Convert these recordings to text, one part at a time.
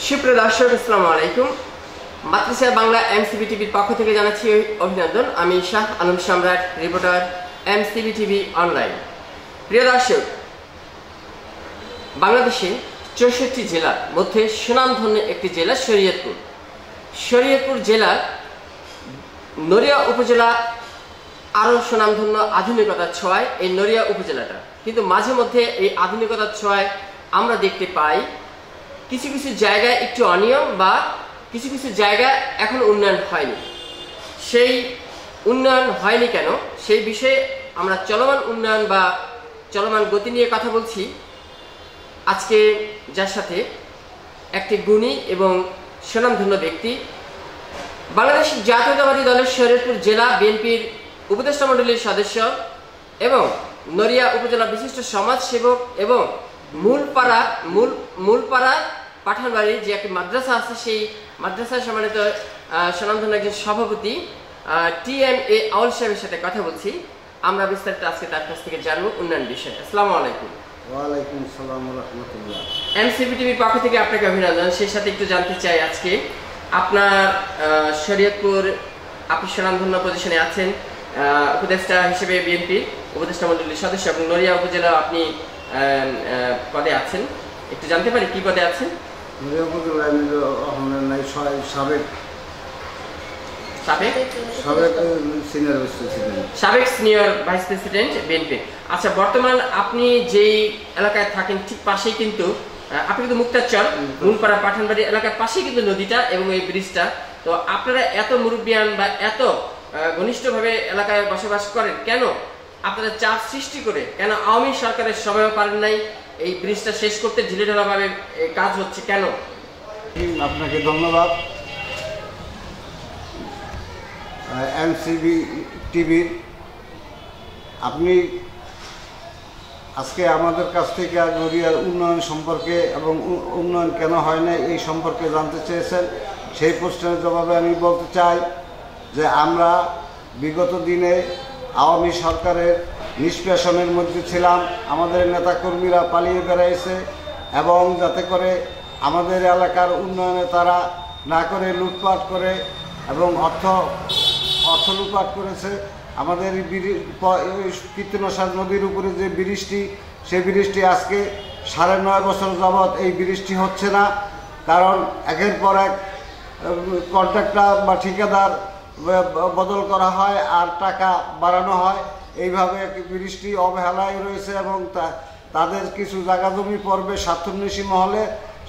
সুপ্রিয় দর্শক, আসসালামু আলাইকুম। মাতৃষা বাংলা এমসিবি টিভির পক্ষ থেকে জানাচ্ছি অভিনন্দন। আমি শাহ আলম সম্রাট, রিপোর্টার, এমসিবি টিভি অনলাইন। প্রিয় দর্শক, বাংলাদেশে 64 জেলার মধ্যে সুনামধন্য একটি জেলা শরীয়তপুর। শরীয়তপুর জেলার নড়িয়া উপজেলা আরও সুনামধন্য আধুনিকতার ছোঁয়ায় এই নড়িয়া উপজেলাটা, কিন্তু মাঝে মধ্যে এই আধুনিকতার ছোঁয়ায় আমরা দেখতে পাই কিছু কিছু জায়গায় একটু অনিয়ম বা কিছু কিছু জায়গায় এখন উন্নয়ন হয়নি। সেই উন্নয়ন হয়নি কেন, সেই বিষয়ে আমরা চলমান উন্নয়ন বা চলমান গতি নিয়ে কথা বলছি আজকে, যার সাথে একটি গুণী এবং সুনামধন্য ব্যক্তি, বাংলাদেশ জাতীয়তাবাদী দলের শরীয়তপুর জেলা বিএনপির উপদেষ্টা মণ্ডলীর সদস্য এবং নড়িয়া উপজেলা বিশিষ্ট সমাজসেবক এবং মূলপাড়া পাঠানবাড়ির যে একটি মাদ্রাসা আছে, সেই মাদ্রাসার সম্মানিত সুনামধন্য একজন সভাপতি TMA আউল সাহেবের সাথে কথা বলছি। আমরা বিস্তারিত আজকে তার কাছ থেকে জানবো উন্নয়ন বিষয়ে। আসসালামু আলাইকুম। ওয়ালাইকুম আসসালাম ওয়া রাহমাতুল্লাহ। এমসিবি টিভির পক্ষ থেকে আপনাকে অভিনন্দন। সেই সাথে একটু জানতে চাই, আজকে আপনার শরীয়তপুর, আপনি সুনামধন্য পজিশনে আছেন, উপদেষ্টা হিসেবে বিএনপির উপদেষ্টা মণ্ডলীর সদস্য এবং নড়িয়া উপজেলা আপনি পদে আছেন। একটু জানতে পারি কি পদে আছেন? সাবেক সিনিয়র ভাইস প্রেসিডেন্ট বিএনপি। আচ্ছা, বর্তমান আপনি যেই এলাকায় থাকেন ঠিক পাশেই কিন্তু আপনি কিন্তু মুক্তারচর মূলপাড়া পাঠানবাড়ি এলাকার পাশেই কিন্তু নদীটা এবং এই ব্রিজটা। তো আপনারা এত মুরব্বিয়ান বা এত ঘনিষ্ঠভাবে এলাকায় বসবাস করেন, কেন আপনারা চাপ সৃষ্টি করে কেন আওয়ামী সরকারের সময়ও পারেন নাই এই ব্রিজটা শেষ করতে? ঢিলেঢালাভাবে কাজ হচ্ছে কেন? আপনাকে ধন্যবাদ। এমসিবি টিভির আপনি আজকে আমাদের কাছ থেকে নড়িয়ার উন্নয়ন সম্পর্কে এবং উন্নয়ন কেন হয় না এই সম্পর্কে জানতে চেয়েছেন। সেই প্রশ্নের জবাবে আমি বলতে চাই যে আমরা বিগত দিনে আওয়ামী সরকারের নিষ্পেষণের মধ্যে ছিলাম। আমাদের নেতাকর্মীরা পালিয়ে বেড়াইছে এবং যাতে করে আমাদের এলাকার উন্নয়নে তারা না করে লুটপাট করে এবং অর্থ লুটপাট করেছে। আমাদের কীর্তনসার নদীর উপরে যে ব্রিজটি, সেই ব্রিজটি আজকে 9.5 বছর যাবৎ এই ব্রিজটি হচ্ছে না, কারণ একের পর এক কন্ট্রাক্টর বা ঠিকাদার বদল করা হয় আর টাকা বাড়ানো হয়। এইভাবে ব্রিজটি অবহেলায় রয়েছে এবং তাদের কিছু জায়গা জমি পড়বে স্বার্থন্বেষী মহলে।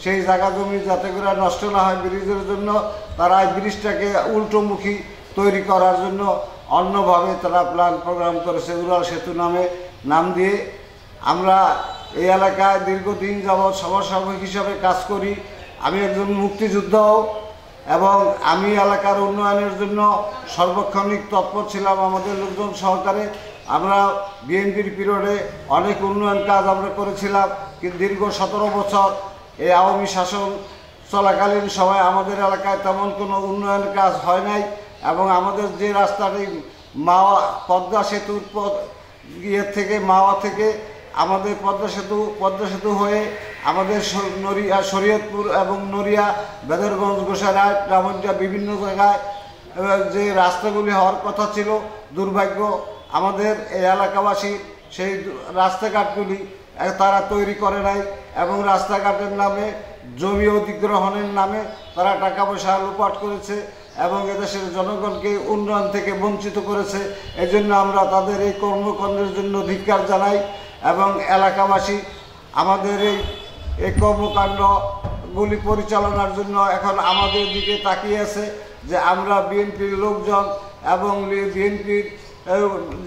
সেই জায়গা জমি যাতে করে নষ্ট না হয় ব্রিজের জন্য, তারা এই ব্রিজটাকে উল্টোমুখী তৈরি করার জন্য অন্যভাবে তারা প্ল্যান প্রোগ্রাম করেছে, উড়াল সেতু নাম দিয়ে। আমরা এই এলাকায় দীর্ঘদিন যাবৎ সমাজসেবক হিসাবে কাজ করি। আমি একজন মুক্তিযোদ্ধাও এবং আমি এলাকার উন্নয়নের জন্য সর্বক্ষণিক তৎপর ছিলাম আমাদের লোকজন সহকারে। আমরা বিএনপির পিরিয়ডে অনেক উন্নয়ন কাজ আমরা করেছিলাম, কিন্তু দীর্ঘ 17 বছর এই আওয়ামী শাসন চলাকালীন সময় আমাদের এলাকায় তেমন কোনো উন্নয়ন কাজ হয় নাই। এবং আমাদের যে রাস্তাটি পদ্মা সেতুর থেকে মাওয়া থেকে আমাদের পদ্মা সেতু হয়ে আমাদের শরীয়তপুর এবং নড়িয়া, বেদরগঞ্জ, গোসাইরহাট, রামগঞ্জা বিভিন্ন জায়গায় যে রাস্তাগুলি হওয়ার কথা ছিল, দুর্ভাগ্য আমাদের এই এলাকাবাসী সেই রাস্তাঘাটগুলি তারা তৈরি করে নাই এবং রাস্তাঘাটের নামে, জমি অধিগ্রহণের নামে তারা টাকা পয়সা লুপাট করেছে এবং এদেশের জনগণকে উন্নয়ন থেকে বঞ্চিত করেছে। এজন্য আমরা তাদের এই কর্মকাণ্ডের জন্য ধিক্কার জানাই এবং এলাকাবাসী আমাদের এই কর্মকাণ্ডগুলি পরিচালনার জন্য এখন আমাদের দিকে তাকিয়ে আছে যে আমরা বিএনপির লোকজন এবং বিএনপির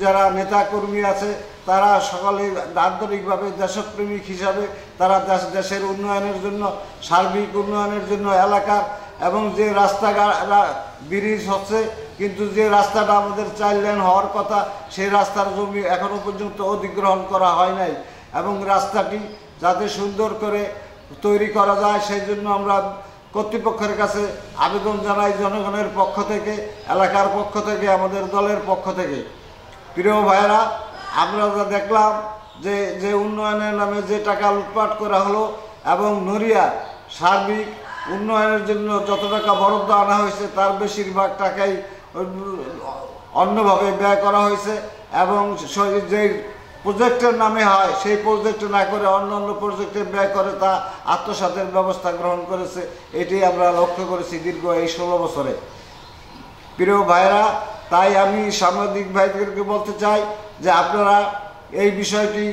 যারা নেতাকর্মী আছে তারা সকলে আন্তরিকভাবে দেশপ্রেমিক হিসাবে তারা দেশের উন্নয়নের জন্য, সার্বিক উন্নয়নের জন্য এলাকার এবং যে রাস্তাঘাট ব্রিজ হচ্ছে, কিন্তু যে রাস্তাটা আমাদের 4 লেন হওয়ার কথা সেই রাস্তার জমি এখনো পর্যন্ত অধিগ্রহণ করা হয় নাই এবং রাস্তাটি যাতে সুন্দর করে তৈরি করা যায় সেই জন্য আমরা কর্তৃপক্ষের কাছে আবেদন জানাই, জনগণের পক্ষ থেকে, এলাকার পক্ষ থেকে, আমাদের দলের পক্ষ থেকে। প্রিয় ভাইয়েরা, আমরা যা দেখলাম যে উন্নয়নের নামে যে টাকা লুটপাট করা হলো এবং নড়িয়া সার্বিক উন্নয়নের জন্য যত টাকা বরাদ্দ আনা হয়েছে তার বেশিরভাগ টাকাই অন্যভাবে ব্যয় করা হয়েছে এবং যে প্রজেক্টের নামে হয় সেই প্রজেক্টে না করে অন্য অন্য প্রজেক্টে ব্যয় করে তা আত্মসাতের ব্যবস্থা গ্রহণ করেছে। এটি আমরা লক্ষ্য করেছি দীর্ঘ এই 16 বছরে। প্রিয় ভাইরা, তাই আমি সাংবাদিক ভাইদেরকে বলতে চাই যে আপনারা এই বিষয়টি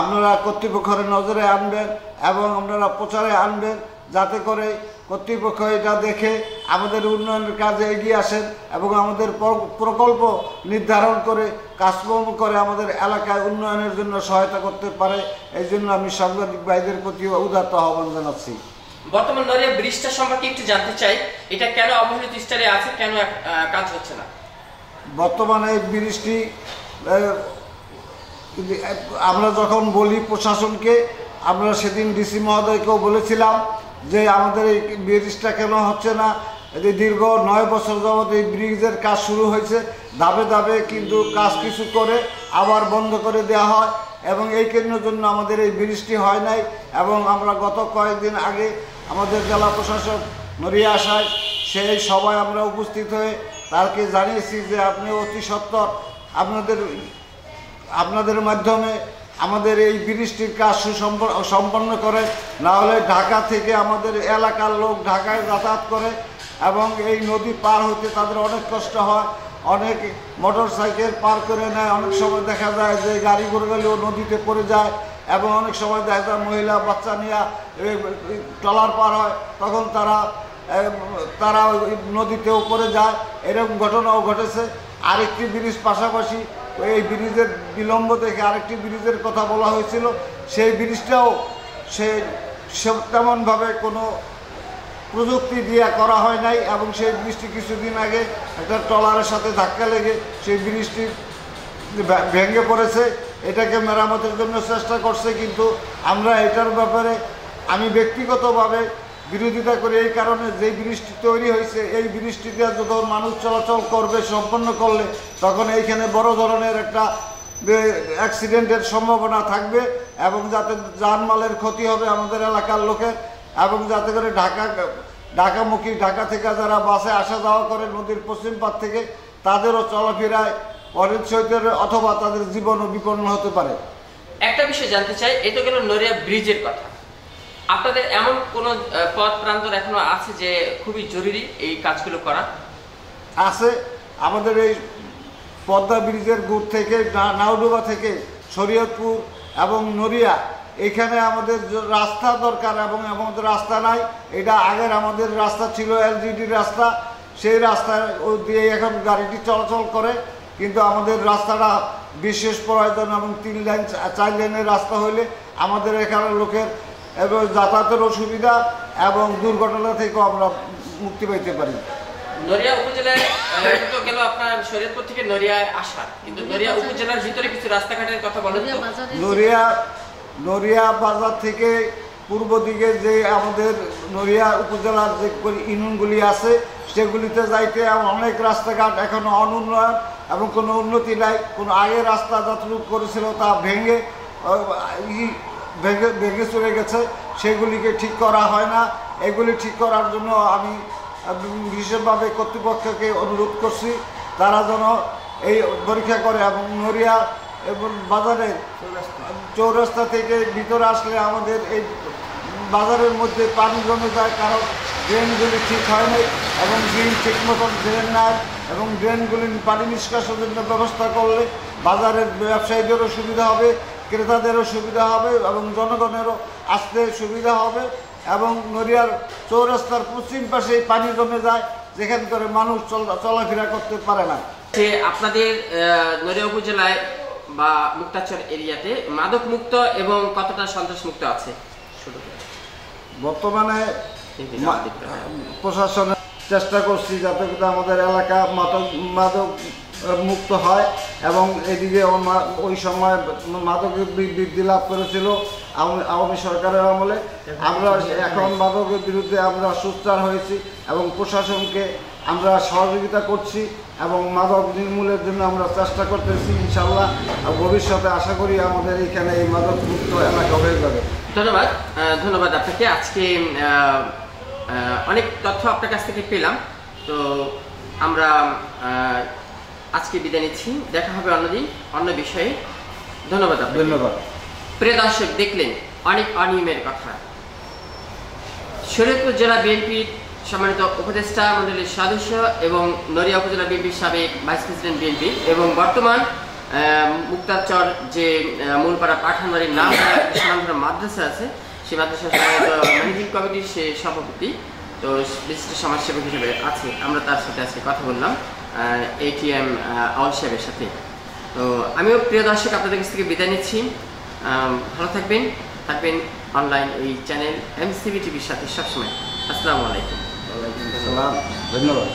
আপনারা কর্তৃপক্ষের নজরে আনবেন এবং আপনারা প্রচারে আনবেন, যাতে করে কর্তৃপক্ষ এটা দেখে আমাদের উন্নয়নের কাজে এগিয়ে আসেন এবং আমাদের প্রকল্প নির্ধারণ করে কাজকর্ম করে আমাদের এলাকায় উন্নয়নের জন্য সহায়তা করতে পারে। এই জন্য আমি সাংবাদিক ভাইদের প্রতি উদাত্ত আহ্বান জানাচ্ছি। বর্তমান নড়িয়া ব্রিজটা সম্পর্কে একটু জানতে চাই, এটা কেন অবহেলিত স্তরে আছে, কেন কাজ হচ্ছে না? বর্তমানে এই ব্রিজটি আমরা যখন বলি প্রশাসনকে, আমরা সেদিন ডিসি মহোদয়কেও বলেছিলাম যে আমাদের এই ব্রিজটা কেন হচ্ছে না। দীর্ঘ 9 বছর যাবত এই ব্রিজের কাজ শুরু হয়েছে, ধাপে ধাপে কিন্তু কাজ কিছু করে আবার বন্ধ করে দেওয়া হয় এবং এই কেন্দ্রের জন্য আমাদের এই ব্রিজটি হয় নাই। এবং আমরা গত কয়েকদিন আগে আমাদের জেলা প্রশাসক নড়িয়া আসায় সেই সভায় আমরা উপস্থিত হয়ে তাকে জানিয়েছি যে আপনি অতি সত্বর আপনাদের মাধ্যমে আমাদের এই ব্রিজটির কাজ সম্পন্ন করে, না হলে ঢাকা থেকে আমাদের এলাকার লোক ঢাকায় যাতায়াত করে এবং এই নদী পার হতে তাদের অনেক কষ্ট হয়। অনেক মোটর সাইকেল পার করে নেয়, অনেক সময় দেখা যায় যে গাড়ি ঘুরে গেলেও নদীতে পড়ে যায় এবং অনেক সময় দেখা যায় মহিলা বাচ্চা নিয়ে ট্রলার পার হয়, তখন তারা নদীতেও পড়ে যায়। এরকম ঘটনাও ঘটেছে। আরেকটি ব্রিজ পাশাপাশি এই ব্রিজের বিলম্ব থেকে আরেকটি ব্রিজের কথা বলা হয়েছিল, সেই ব্রিজটাও তেমনভাবে কোনো প্রযুক্তি দিয়ে করা হয় নাই এবং সেই ব্রিজটি কিছুদিন আগে একটা ট্রলারের সাথে ধাক্কা লেগে সেই ব্রিজটি ভেঙে পড়েছে। এটাকে মেরামতের জন্য চেষ্টা করছে, কিন্তু আমরা এটার ব্যাপারে আমি ব্যক্তিগতভাবে বিরোধিতা করি এই কারণে, যে ব্রিজটি তৈরি হয়েছে এই ব্রিজটিতে যখন মানুষ চলাচল করবে সম্পন্ন করলে তখন এইখানে বড় ধরনের একটা অ্যাক্সিডেন্টের সম্ভাবনা থাকবে এবং যাতে জানমালের ক্ষতি হবে আমাদের এলাকার লোকের, এবং যাতে করে ঢাকামুখী ঢাকা থেকে যারা বাসে আসা যাওয়া করে নদীর পশ্চিম পার থেকে তাদেরও চলাফেরায় অনিশ্চয়তার অথবা তাদের জীবনও বিপন্ন হতে পারে। একটা বিষয় জানতে চাই, এটা গেল নড়িয়া ব্রিজের কথা। আপনাদের এমন কোন পথ প্রান্তর এখনো আছে যে খুবই জরুরি এই কাজগুলো করা? আছে। আমাদের এই পদ্মা ব্রিজের গুড় থেকে নাওডুবা থেকে শরীয়তপুর এবং নড়িয়া এখানে আমাদের রাস্তা দরকার এবং আমাদের রাস্তা নাই। এটা আগের আমাদের রাস্তা ছিল এলজিডির রাস্তা, সেই রাস্তা দিয়ে এখন গাড়িটি চলাচল করে, কিন্তু আমাদের রাস্তাটা বিশেষ প্রয়োজন এবং 3 লাইন 4 লাইনের রাস্তা হইলে আমাদের এখানে লোকের এবং যাতায়াতেরও সুবিধা এবং দুর্ঘটনা থেকেও আমরা মুক্তি পাইতে পারি। নড়িয়া উপজেলায় তো গেল আপনার শরীয়তপুর থেকে নড়িয়ায় আসা, কিন্তু নড়িয়া উপজেলার ভিতরে কিছু রাস্তাঘাটের কথা বলেন তো। নড়িয়া বাজার থেকে পূর্ব দিকে যে আমাদের নড়িয়া উপজেলার যে ইউনিয়নগুলি আছে সেগুলিতে যাইতে অনেক রাস্তাঘাট এখনো অনুন্নয়ন এবং কোনো উন্নতি নাই। কোনো আগে রাস্তা যতটুকু করেছিল তা ভেঙে চলে গেছে, সেগুলিকে ঠিক করা হয় না। এগুলি ঠিক করার জন্য আমি বিশেষভাবে কর্তৃপক্ষকে অনুরোধ করছি তারা যেন এই পরীক্ষা করে এবং নড়িয়া এবং বাজারের চৌরাস্তা থেকে ভিতরে আসলে আমাদের এই বাজারের মধ্যে পানি জমে যায়, কারণ ড্রেনগুলি ঠিক হয় নাই এবং ড্রেন ঠিক মতন ড্রেন নাই এবং ড্রেনগুলি পানি নিষ্কাশনের জন্য ব্যবস্থা করলে বাজারের ব্যবসায়ীদেরও সুবিধা হবে, ক্রেতাদেরও সুবিধা হবে এবং জনগণেরও আসতে সুবিধা হবে। এবং নড়িয়ার চৌরাস্তার পশ্চিম পাশে পানি জমে যায়, যেখান করে মানুষ চলাফেরা করতে পারে না। আপনাদের নড়িয়া উপজেলায় বা মুক্তাচর এরিয়াতে মাদক মুক্ত এবং কতটা সন্ত্রাস মুক্ত আছে? বর্তমানে প্রশাসনের চেষ্টা করছি যাতে আমাদের এলাকা মাদক মুক্ত হয় এবং এদিকে ওই সময় মাদকের বৃদ্ধি লাভ করেছিল আওয়ামী সরকারের আমলে। আমরা এখন মাদকের বিরুদ্ধে আমরা সোচ্চার হয়েছি এবং প্রশাসনকে আমরা সহযোগিতা করছি এবং মাদক নির্মূলের জন্য আমরা চেষ্টা করতেছি। ইনশাল্লাহ ভবিষ্যতে আশা করি আমাদের এখানে এই মাদক মুক্ত এলাকা হয়ে যাবে। ধন্যবাদ আপনাকে। আজকে অনেক তথ্য আপনার কাছ থেকে পেলাম। তো আমরা আজকে বিদায় নিচ্ছি, দেখা হবে অন্যদিন অন্য বিষয়ে। ধন্যবাদ। ধন্যবাদ। প্রিয় দর্শক, দেখলেন অনেক অনিয়মের কথা। শরীয়তপুর জেলা বিএনপির সম্মানিত উপদেষ্টা মণ্ডলীর সদস্য এবং নড়িয়া উপজেলা বিএনপির সাবেক ভাইস প্রেসিডেন্ট বিএনপি এবং বর্তমান মুক্তারচর যে মূলপাড়া পাঠানবাড়ির নাম সুনামধন্য মাদ্রাসা আছে, সেই মাদ্রাসার ম্যানেজিং কমিটির সে সভাপতি, তো বিশিষ্ট সমাজসেবক হিসেবে আছে। আমরা তার সাথে আজকে কথা বললাম, ATM আউল সাহেবের সাথে। তো আমিও প্রিয় দর্শক আপনাদের কাছ থেকে বিদায় নিচ্ছি। ভালো থাকবেন অনলাইন এই চ্যানেল MCB টিভির সাথে সবসময়। আসসালামু আলাইকুম। ওয়ালাইকুম আসসালাম। ধন্যবাদ।